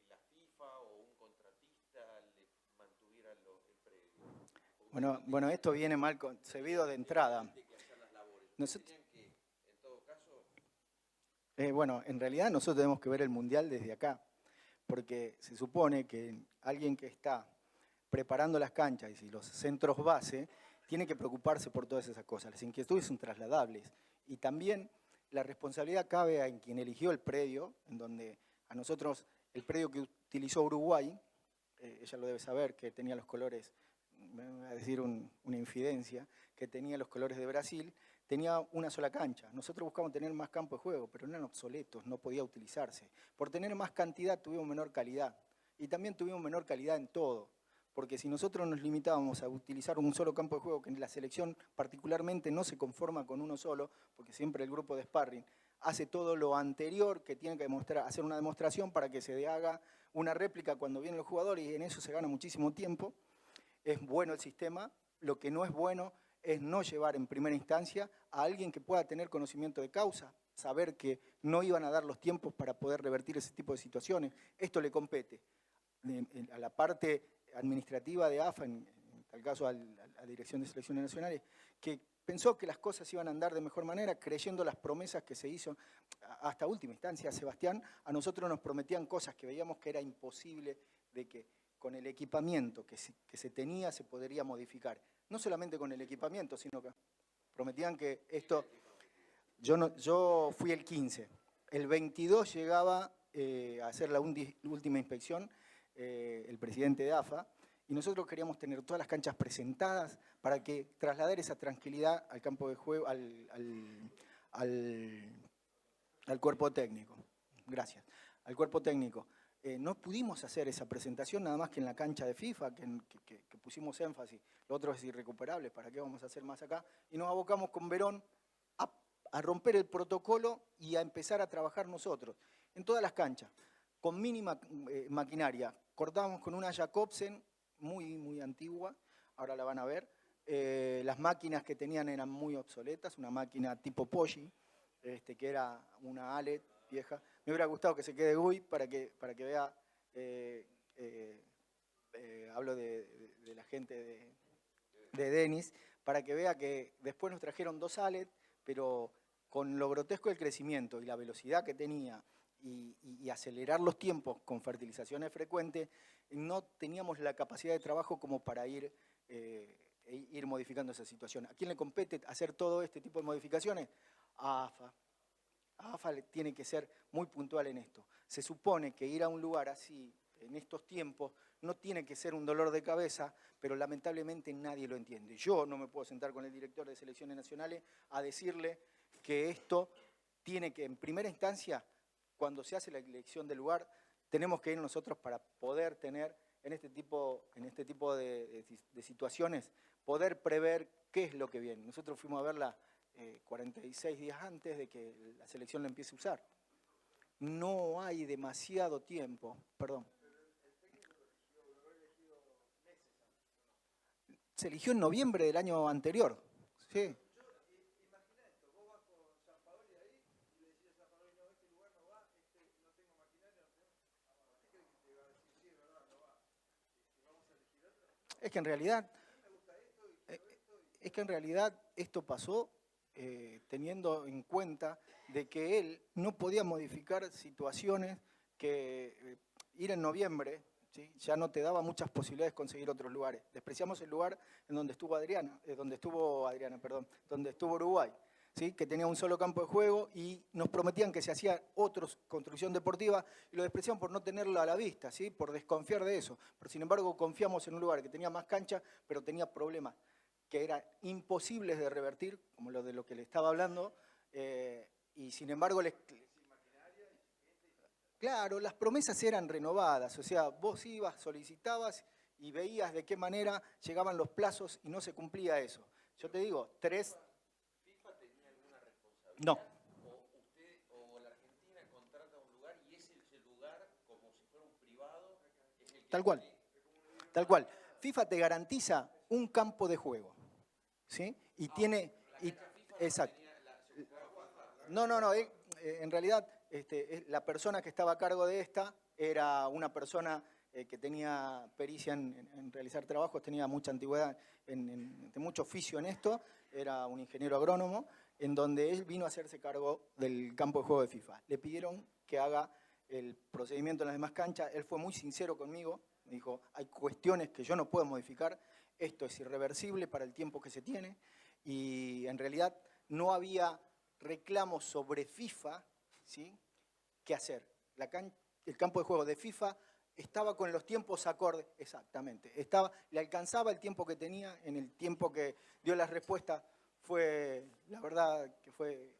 la FIFA o un contratista le mantuviera el predio. Bueno, esto viene mal concebido de entrada. Bueno, en realidad nosotros tenemos que ver el Mundial desde acá, porque se supone que alguien que está preparando las canchas y los centros base tiene que preocuparse por todas esas cosas. Las inquietudes son trasladables. Y también la responsabilidad cabe en quien eligió el predio, en donde a nosotros, el predio que utilizó Uruguay, ella lo debe saber, que tenía los colores, me voy a decir una infidencia, que tenía los colores de Brasil, tenía una sola cancha. Nosotros buscamos tener más campo de juego, pero eran obsoletos, no podía utilizarse. Por tener más cantidad tuvimos menor calidad. Y también tuvimos menor calidad en todo. Porque si nosotros nos limitábamos a utilizar un solo campo de juego, que en la selección particularmente no se conforma con uno solo, porque siempre el grupo de sparring hace todo lo anterior que tiene que hacer una demostración para que se haga una réplica cuando vienen los jugadores, y en eso se gana muchísimo tiempo. Es bueno el sistema, lo que no es bueno es no llevar en primera instancia a alguien que pueda tener conocimiento de causa, saber que no iban a dar los tiempos para poder revertir ese tipo de situaciones. Esto le compete a la parte administrativa de AFA, en tal caso a la Dirección de Selecciones Nacionales, que pensó que las cosas iban a andar de mejor manera, creyendo las promesas que se hizo hasta última instancia. Sebastián, a nosotros nos prometían cosas que veíamos que era imposible de que con el equipamiento que se tenía se podría modificar. No solamente con el equipamiento, sino que prometían que esto... Yo fui el 15, el 22 llegaba a hacer la última inspección el presidente de AFA, y nosotros queríamos tener todas las canchas presentadas para que trasladar esa tranquilidad al campo de juego, al cuerpo técnico. Gracias. Al cuerpo técnico. No pudimos hacer esa presentación nada más que en la cancha de FIFA, que pusimos énfasis. Lo otro es irrecuperable, ¿para qué vamos a hacer más acá? Y nos abocamos con Verón a romper el protocolo y a empezar a trabajar nosotros, en todas las canchas, con mínima maquinaria. Cortábamos con una Jacobsen muy antigua, ahora la van a ver. Las máquinas que tenían eran muy obsoletas, una máquina tipo Poggi, que era una Alet vieja. Me hubiera gustado que se quede GUI para que vea, hablo de la gente de Denis, para que vea que después nos trajeron 2 Alet, pero con lo grotesco del crecimiento y la velocidad que tenía y acelerar los tiempos con fertilizaciones frecuentes, no teníamos la capacidad de trabajo como para ir modificando esa situación. ¿A quién le compete hacer todo este tipo de modificaciones? A AFA. AFA tiene que ser muy puntual en esto. Se supone que ir a un lugar así, en estos tiempos, no tiene que ser un dolor de cabeza, pero lamentablemente nadie lo entiende. Yo no me puedo sentar con el director de selecciones nacionales a decirle que esto tiene que, en primera instancia, cuando se hace la elección del lugar, tenemos que ir nosotros para poder tener, en este tipo de situaciones, poder prever qué es lo que viene. Nosotros fuimos a verla 46 días antes de que la selección la empiece a usar. No hay demasiado tiempo, perdón. Se eligió en noviembre del año anterior, sí. Es que en realidad esto pasó teniendo en cuenta de que él no podía modificar situaciones que ir en noviembre, ¿sí? Ya no te daba muchas posibilidades de conseguir otros lugares. Despreciamos el lugar en donde estuvo donde estuvo Uruguay, ¿sí? Que tenía un solo campo de juego y nos prometían que se hacía otra construcción deportiva y lo despreciamos por no tenerlo a la vista, ¿sí? Por desconfiar de eso. Pero sin embargo confiamos en un lugar que tenía más cancha, pero tenía problemas que eran imposibles de revertir, como lo de lo que le estaba hablando, y sin embargo claro, las promesas eran renovadas, o sea, vos ibas, solicitabas y veías de qué manera llegaban los plazos y no se cumplía eso. Yo te digo, ¿FIFA tenía alguna responsabilidad? No. ¿O usted o la Argentina contrata un lugar y ese lugar, como si fuera un privado, es el que... Tal cual, tal cual. FIFA te garantiza un campo de juego, ¿sí? Y tiene... exacto. No, en realidad la persona que estaba a cargo de esta era una persona que tenía pericia en realizar trabajos, tenía mucha antigüedad, mucho oficio en esto, era un ingeniero agrónomo, en donde él vino a hacerse cargo del campo de juego de FIFA. Le pidieron que haga el procedimiento en las demás canchas, él fue muy sincero conmigo, Me dijo, hay cuestiones que yo no puedo modificar, esto es irreversible para el tiempo que se tiene, y en realidad no había reclamos sobre FIFA, ¿sí?, qué hacer. El campo de juego de FIFA estaba con los tiempos acordes, exactamente, le alcanzaba el tiempo que tenía, en el tiempo que dio la respuesta, la verdad que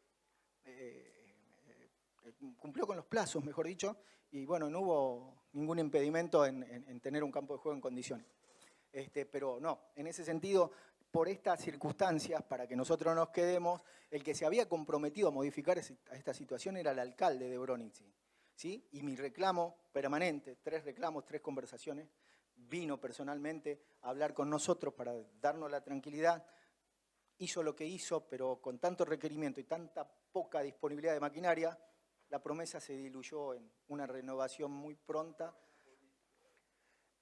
cumplió con los plazos, mejor dicho, y bueno, no hubo ningún impedimento en tener un campo de juego en condiciones. Pero no, en ese sentido, por estas circunstancias, para que nosotros nos quedemos, el que se había comprometido a modificar esta situación era el alcalde de Bronici, ¿sí? Y mi reclamo permanente, 3 reclamos, 3 conversaciones, vino personalmente a hablar con nosotros para darnos la tranquilidad, hizo lo que hizo, pero con tanto requerimiento y tanta poca disponibilidad de maquinaria, la promesa se diluyó en una renovación muy pronta.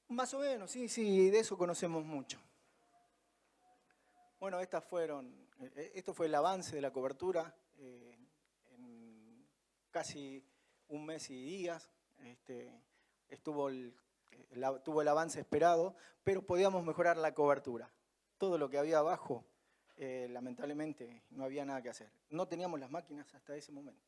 Más o menos, sí, de eso conocemos mucho. Bueno, esto fue el avance de la cobertura, en casi un mes y días, tuvo el avance esperado, pero podíamos mejorar la cobertura. Todo lo que había abajo, lamentablemente, no había nada que hacer. No teníamos las máquinas hasta ese momento.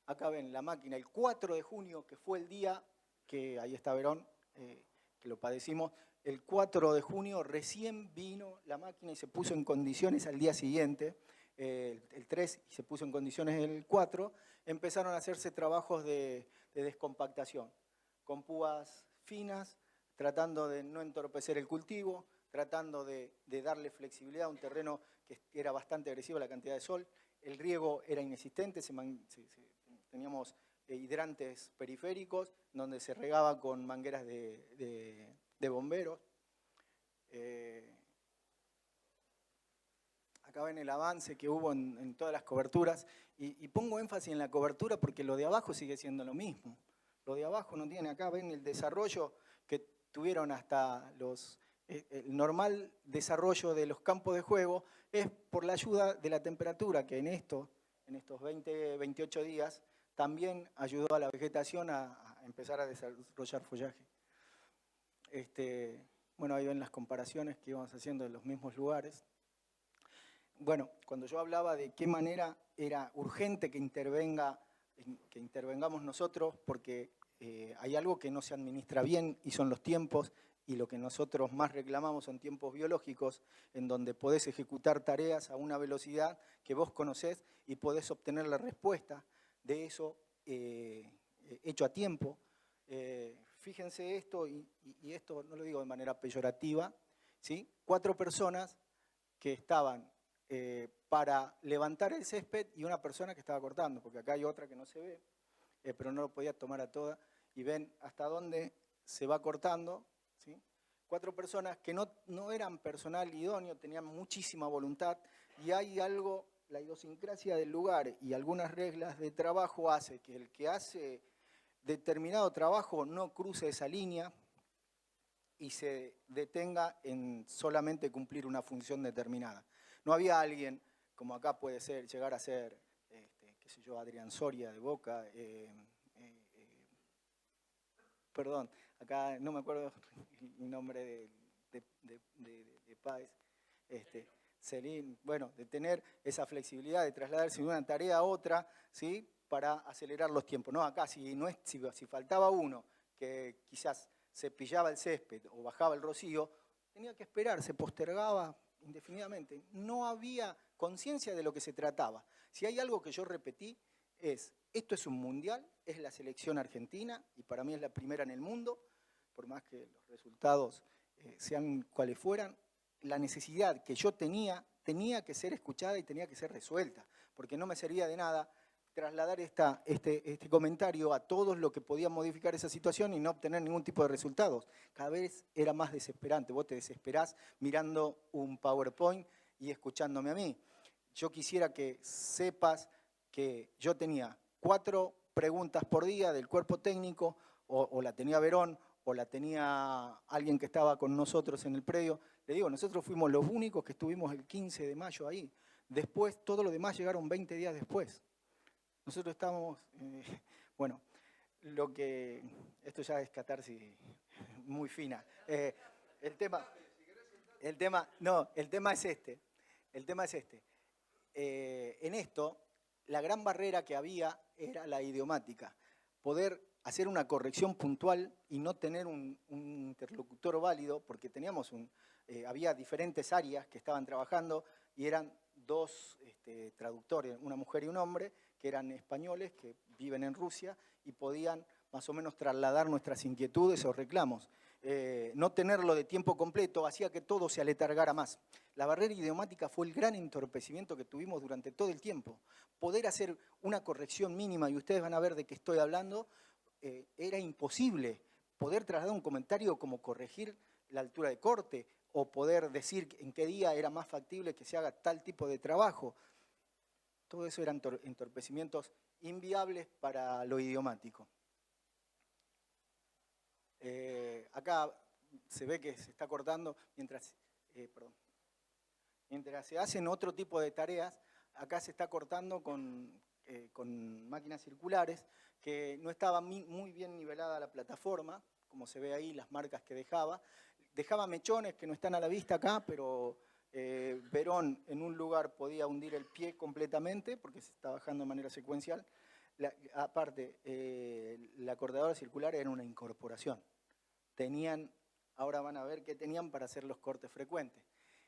Acá ven la máquina, el 4 de junio, que fue el día que, ahí está Verón, que lo padecimos, el 4 de junio recién vino la máquina y se puso en condiciones al día siguiente, el 3 y se puso en condiciones el 4, empezaron a hacerse trabajos de descompactación, con púas finas, tratando de no entorpecer el cultivo, tratando de darle flexibilidad a un terreno que era bastante agresivo a la cantidad de sol. El riego era inexistente, teníamos hidrantes periféricos donde se regaba con mangueras de bomberos. Acá ven el avance que hubo en todas las coberturas y pongo énfasis en la cobertura porque lo de abajo sigue siendo lo mismo. Lo de abajo no tiene, acá ven el desarrollo que tuvieron hasta el normal desarrollo de los campos de juego es por la ayuda de la temperatura que en estos 28 días también ayudó a la vegetación a empezar a desarrollar follaje. Bueno, ahí ven las comparaciones que íbamos haciendo en los mismos lugares. Bueno, cuando yo hablaba de qué manera era urgente que intervengamos nosotros, porque hay algo que no se administra bien y son los tiempos, y lo que nosotros más reclamamos son tiempos biológicos, en donde podés ejecutar tareas a una velocidad que vos conocés y podés obtener la respuesta de eso hecho a tiempo. Fíjense esto, y esto no lo digo de manera peyorativa, ¿sí? 4 personas que estaban para levantar el césped y una persona que estaba cortando, porque acá hay otra que no se ve, pero no lo podía tomar a toda, y ven hasta dónde se va cortando, ¿sí? 4 personas que no eran personal idóneo, tenían muchísima voluntad, y hay algo, la idiosincrasia del lugar y algunas reglas de trabajo hace que el que hace determinado trabajo no cruce esa línea y se detenga en solamente cumplir una función determinada. No había alguien, como acá puede llegar a ser, qué sé yo, Adrián Soria de Boca, perdón, acá no me acuerdo el nombre de Páez, Celín, bueno, de tener esa flexibilidad de trasladarse de una tarea a otra, ¿sí?, para acelerar los tiempos. No, acá si faltaba uno que quizás cepillaba el césped o bajaba el rocío, tenía que esperar, se postergaba indefinidamente. No había conciencia de lo que se trataba. Si hay algo que yo repetí esto es un mundial, es la selección argentina y para mí es la primera en el mundo, por más que los resultados sean cuales fueran, la necesidad que yo tenía que ser escuchada y tenía que ser resuelta, porque no me servía de nada trasladar este comentario a todos lo que podía modificar esa situación y no obtener ningún tipo de resultados. Cada vez era más desesperante, vos te desesperás mirando un PowerPoint y escuchándome a mí. Yo quisiera que sepas que yo tenía 4 preguntas por día del cuerpo técnico, o la tenía Verón, o la tenía alguien que estaba con nosotros en el predio. Le digo, nosotros fuimos los únicos que estuvimos el 15 de mayo ahí. Después, todo lo demás llegaron 20 días después. Nosotros estábamos, bueno, lo que... Esto ya es catarsis muy fina. El tema es este. El tema es este. En esto, la gran barrera que había era la idiomática. Poder hacer una corrección puntual y no tener un interlocutor válido, porque teníamos había diferentes áreas que estaban trabajando y eran dos traductores, una mujer y un hombre, que eran españoles, que viven en Rusia y podían más o menos trasladar nuestras inquietudes o reclamos. No tenerlo de tiempo completo hacía que todo se aletargara más. La barrera idiomática fue el gran entorpecimiento que tuvimos durante todo el tiempo. Poder hacer una corrección mínima, y ustedes van a ver de qué estoy hablando, era imposible. Poder trasladar un comentario como corregir la altura de corte o poder decir en qué día era más factible que se haga tal tipo de trabajo. Todo eso eran entorpecimientos inviables para lo idiomático. Acá se ve que se está cortando mientras se hacen otro tipo de tareas. Acá se está cortando con máquinas circulares, que no estaba muy bien nivelada la plataforma, como se ve ahí, las marcas que dejaba. Dejaba mechones que no están a la vista acá, pero Verón en un lugar podía hundir el pie completamente, porque se está bajando de manera secuencial. Aparte, la cortadora circular era una incorporación. Ahora van a ver qué tenían para hacer los cortes frecuentes.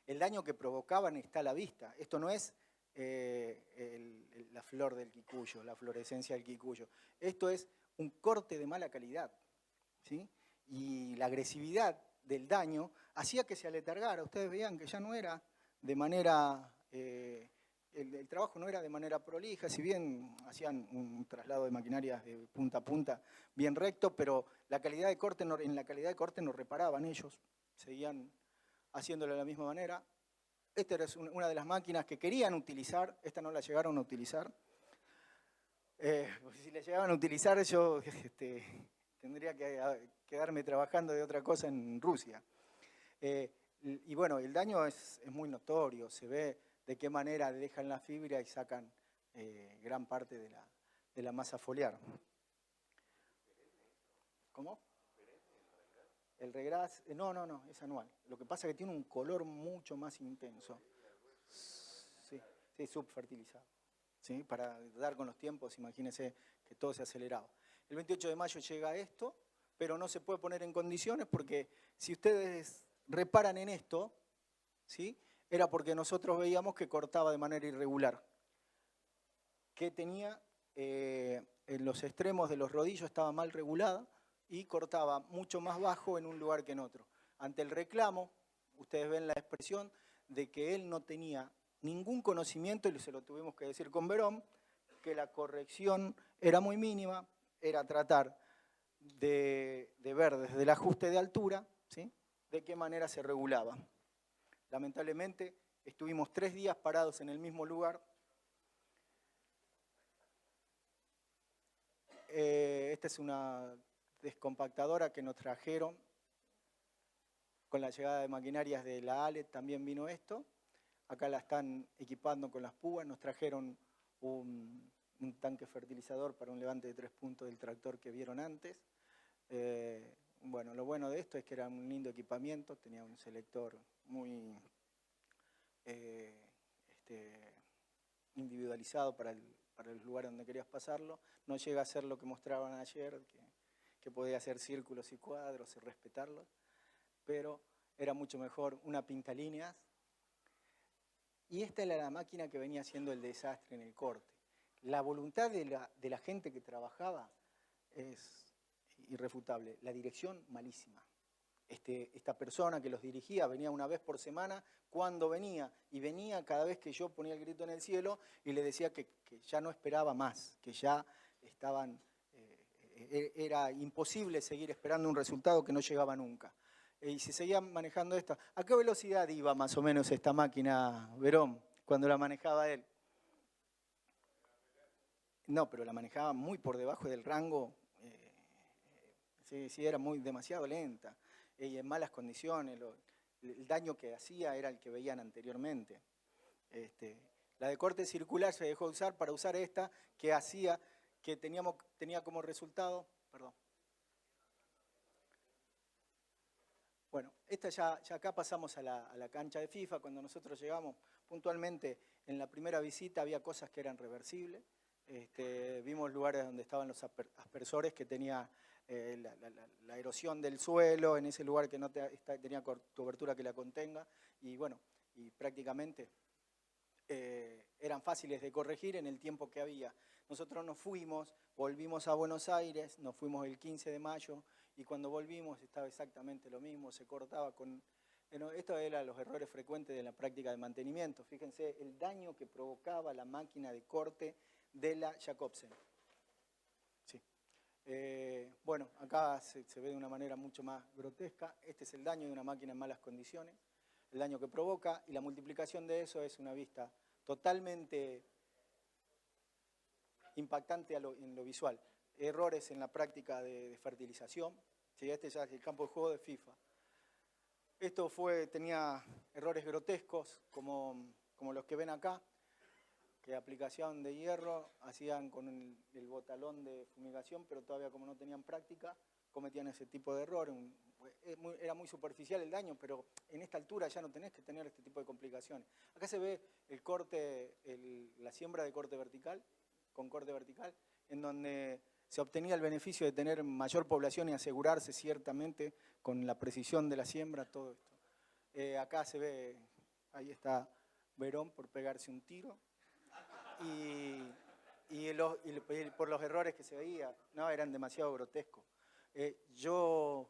El daño que provocaban está a la vista. Esto no es la flor del quicuyo, la florescencia del quicuyo. Esto es un corte de mala calidad, ¿sí? Y la agresividad del daño hacía que se aletargara. Ustedes veían que ya no era de manera... el trabajo no era de manera prolija, si bien hacían un traslado de maquinarias de punta a punta bien recto, pero en la calidad de corte no reparaban ellos, seguían haciéndolo de la misma manera. Esta era una de las máquinas que querían utilizar, esta no la llegaron a utilizar. Si la llegaban a utilizar, yo tendría que quedarme trabajando de otra cosa en Rusia. Y bueno, el daño es muy notorio, se ve de qué manera dejan la fibra y sacan gran parte de la masa foliar. ¿Cómo? El regras, no, es anual. Lo que pasa es que tiene un color mucho más intenso. Sí, subfertilizado. ¿Sí? Para dar con los tiempos, imagínense que todo se ha acelerado. El 28 de mayo llega esto, pero no se puede poner en condiciones porque si ustedes reparan en esto, ¿sí? Era porque nosotros veíamos que cortaba de manera irregular. Que tenía en los extremos de los rodillos estaba mal regulada y cortaba mucho más bajo en un lugar que en otro. Ante el reclamo, ustedes ven la expresión de que él no tenía ningún conocimiento, y se lo tuvimos que decir con Verón, que la corrección era muy mínima, era tratar de ver desde el ajuste de altura, ¿sí? De qué manera se regulaba. Lamentablemente, estuvimos 3 días parados en el mismo lugar. Esta es una descompactadora que nos trajeron. Con la llegada de maquinarias de la ALE también vino esto. Acá la están equipando con las púas. Nos trajeron un tanque fertilizador para un levante de 3 puntos del tractor que vieron antes. Bueno, lo bueno de esto es que era un lindo equipamiento. Tenía un selector muy individualizado para el lugar donde querías pasarlo. No llega a ser lo que mostraban ayer, que podía hacer círculos y cuadros y respetarlos, pero era mucho mejor una pintalíneas. Y esta era la máquina que venía haciendo el desastre en el corte. La voluntad de la gente que trabajaba es irrefutable. La dirección, malísima. Esta persona que los dirigía venía una vez por semana, cuando venía, y venía cada vez que yo ponía el grito en el cielo y le decía que ya no esperaba más, que ya estaban, era imposible seguir esperando un resultado que no llegaba nunca. Y se seguía manejando esto. ¿A qué velocidad iba más o menos esta máquina, Verón, cuando la manejaba él? No, pero la manejaba muy por debajo del rango. Sí, era demasiado lenta. Y en malas condiciones. El daño que hacía era el que veían anteriormente. La de corte circular se dejó de usar para usar esta que hacía, que tenía como resultado, Perdón. Bueno, ya acá pasamos a la cancha de FIFA. Cuando nosotros llegamos, puntualmente en la primera visita había cosas que eran reversibles. Vimos lugares donde estaban los aspersores que tenía la erosión del suelo, en ese lugar que no tenía cobertura que la contenga, y bueno, y prácticamente eran fáciles de corregir en el tiempo que había. Nosotros nos fuimos, volvimos a Buenos Aires, nos fuimos el 15 de mayo, y cuando volvimos estaba exactamente lo mismo, se cortaba con... Esto eran los errores frecuentes de la práctica de mantenimiento. Fíjense el daño que provocaba la máquina de corte de la Jacobsen. Sí. Bueno, acá se ve de una manera mucho más grotesca. Este es el daño de una máquina en malas condiciones, el daño que provoca, y la multiplicación de eso es una vista totalmente impactante en lo visual. Errores en la práctica de fertilización. Sí, este ya es el campo de juego de FIFA. Esto tenía errores grotescos, como los que ven acá, que aplicación de hierro hacían con el botalón de fumigación, pero todavía como no tenían práctica, cometían ese tipo de error. Era muy superficial el daño, pero en esta altura ya no tenés que tener este tipo de complicaciones. Acá se ve el corte, la siembra de corte vertical, con corte vertical, en donde se obtenía el beneficio de tener mayor población y asegurarse ciertamente con la precisión de la siembra, todo esto. Acá se ve, ahí está Verón por pegarse un tiro. Y por los errores que se veía, no, eran demasiado grotescos. Yo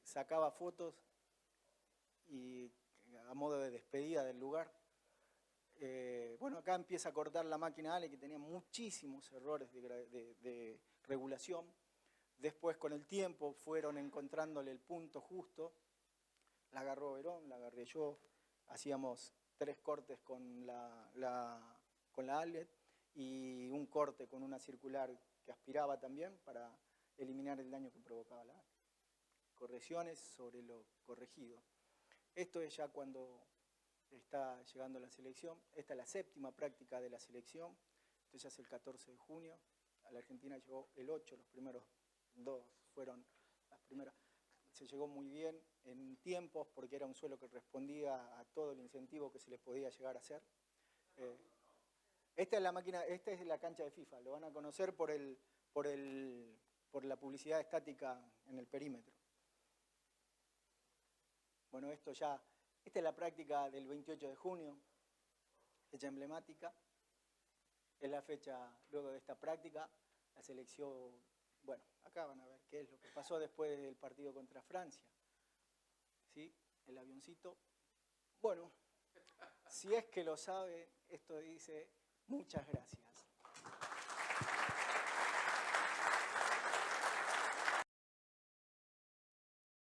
sacaba fotos y a modo de despedida del lugar. Bueno, acá empieza a cortar la máquina Ale, que tenía muchísimos errores de regulación. Después, con el tiempo, fueron encontrándole el punto justo. La agarró Verón, la agarré yo. Hacíamos 3 cortes con la Allet y un corte con una circular que aspiraba también para eliminar el daño que provocaba la Allet. Correcciones sobre lo corregido. Esto es ya cuando está llegando la selección. Esta es la 7ª práctica de la selección. Esto ya es el 14 de junio. A la Argentina llegó el 8, los primeros 2 fueron las primeras. Se llegó muy bien en tiempos porque era un suelo que respondía a todo el incentivo que se les podía llegar a hacer. Esta es la máquina, esta es la cancha de FIFA. Lo van a conocer por la publicidad estática en el perímetro. Bueno, esta es la práctica del 28 de junio, fecha emblemática. Es la fecha luego de esta práctica, la selección, bueno, acá van a ver qué es lo que pasó después del partido contra Francia. ¿Sí? El avioncito. Bueno, si es que lo sabe, esto dice muchas gracias.